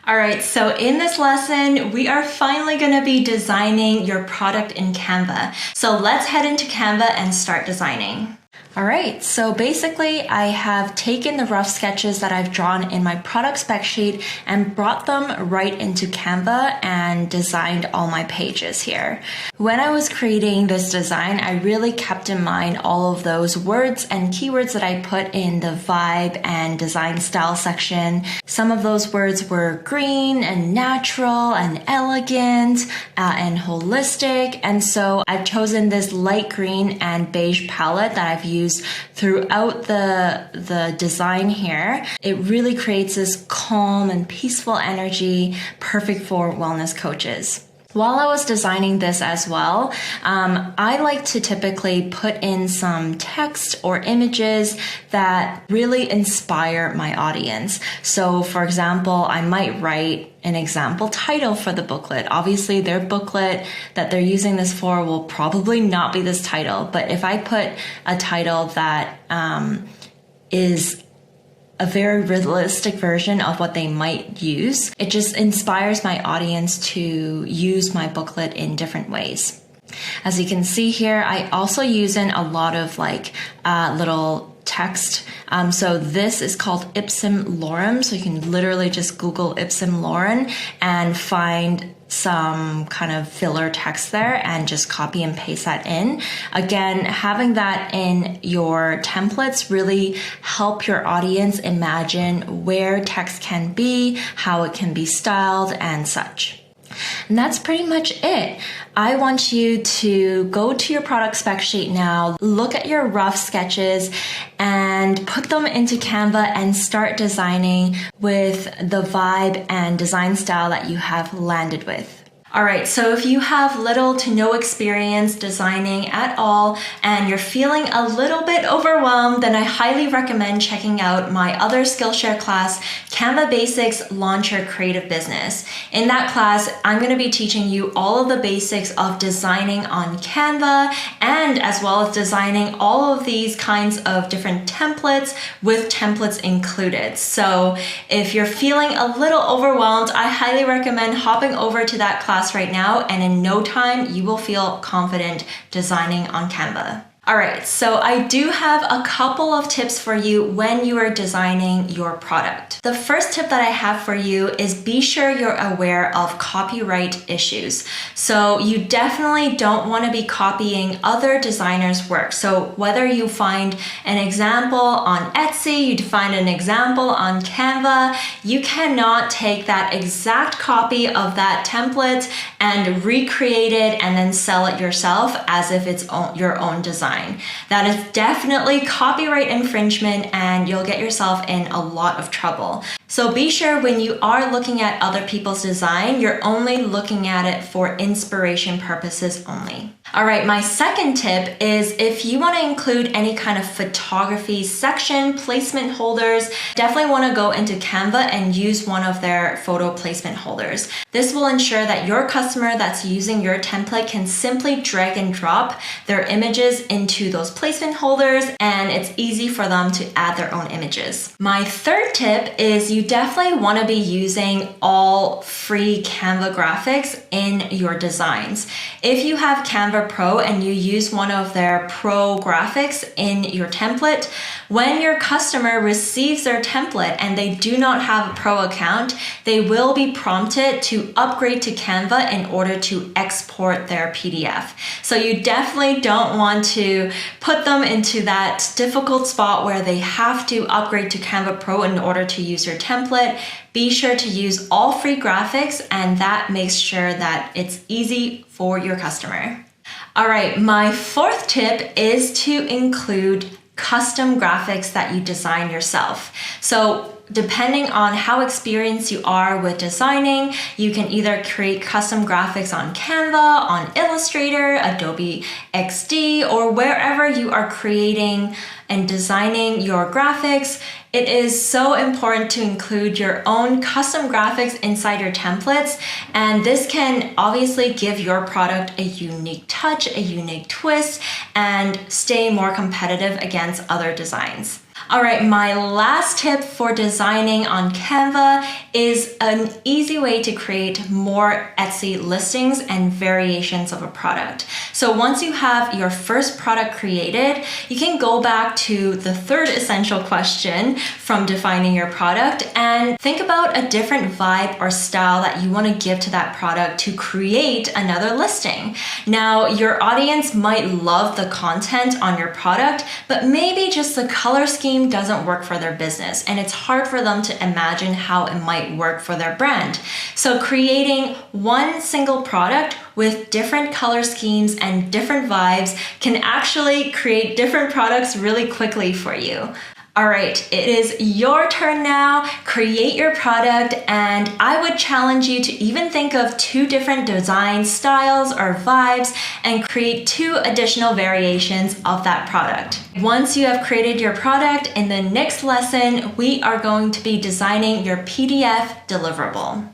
All right, so in this lesson, we are finally going to be designing your product in Canva. So let's head into Canva and start designing. All right, so basically I have taken the rough sketches that I've drawn in my product spec sheet and brought them right into Canva and designed all my pages here. When I was creating this design, I really kept in mind all of those words and keywords that I put in the vibe and design style section. Some of those words were green and natural and elegant and holistic. And so I've chosen this light green and beige palette that I've used throughout the design here. It really creates this calm and peaceful energy, perfect for wellness coaches. While I was designing this as well, I like to typically put in some text or images that really inspire my audience. So for example, I might write an example title for the booklet. Obviously, their booklet that they're using this for will probably not be this title, but if I put a title that is a very realistic version of what they might use, it just inspires my audience to use my booklet in different ways. As you can see here, I also use in a lot of little text. So this is called ipsum lorem. So you can literally just Google ipsum lorem and find some kind of filler text there and just copy and paste that in. Again, having that in your templates really help your audience imagine where text can be, how it can be styled and such. And that's pretty much it. I want you to go to your product spec sheet now, look at your rough sketches and put them into Canva and start designing with the vibe and design style that you have landed with. All right, so if you have little to no experience designing at all and you're feeling a little bit overwhelmed, then I highly recommend checking out my other Skillshare class, Canva Basics Launch Your Creative Business. In that class, I'm going to be teaching you all of the basics of designing on Canva and as well as designing all of these kinds of different templates with templates included. So if you're feeling a little overwhelmed, I highly recommend hopping over to that class right now, and in no time you will feel confident designing on Canva. All right, so I do have a couple of tips for you when you are designing your product. The first tip that I have for you is be sure you're aware of copyright issues. So you definitely don't want to be copying other designers' work. So whether you find an example on Etsy, you find an example on Canva, you cannot take that exact copy of that template and recreate it and then sell it yourself as if it's your own design. That is definitely copyright infringement and you'll get yourself in a lot of trouble. So be sure when you are looking at other people's design, you're only looking at it for inspiration purposes only. All right, my second tip is if you want to include any kind of photography section, placement holders, definitely want to go into Canva and use one of their photo placement holders. This will ensure that your customer that's using your template can simply drag and drop their images into those placement holders and it's easy for them to add their own images. My third tip is you definitely want to be using all free Canva graphics in your designs. If you have Canva Pro and you use one of their pro graphics in your template, when your customer receives their template and they do not have a pro account, they will be prompted to upgrade to Canva in order to export their PDF. So you definitely don't want to put them into that difficult spot where they have to upgrade to Canva Pro in order to use your template. Be sure to use all free graphics and that makes sure that it's easy for your customer. All right, my fourth tip is to include custom graphics that you design yourself. So depending on how experienced you are with designing, you can either create custom graphics on Canva, on Illustrator, Adobe XD, or wherever you are creating and designing your graphics. It is so important to include your own custom graphics inside your templates, and this can obviously give your product a unique touch, a unique twist, and stay more competitive against other designs. All right, my last tip for designing on Canva is an easy way to create more Etsy listings and variations of a product. So once you have your first product created, you can go back to the third essential question from defining your product and think about a different vibe or style that you want to give to that product to create another listing. Now, your audience might love the content on your product, but maybe just the color scheme doesn't work for their business, and it's hard for them to imagine how it might work for their brand. So creating one single product with different color schemes and different vibes can actually create different products really quickly for you. All right, it is your turn now. Create your product, and I would challenge you to even think of 2 different design styles or vibes and create 2 additional variations of that product. Once you have created your product, in the next lesson, we are going to be designing your PDF deliverable.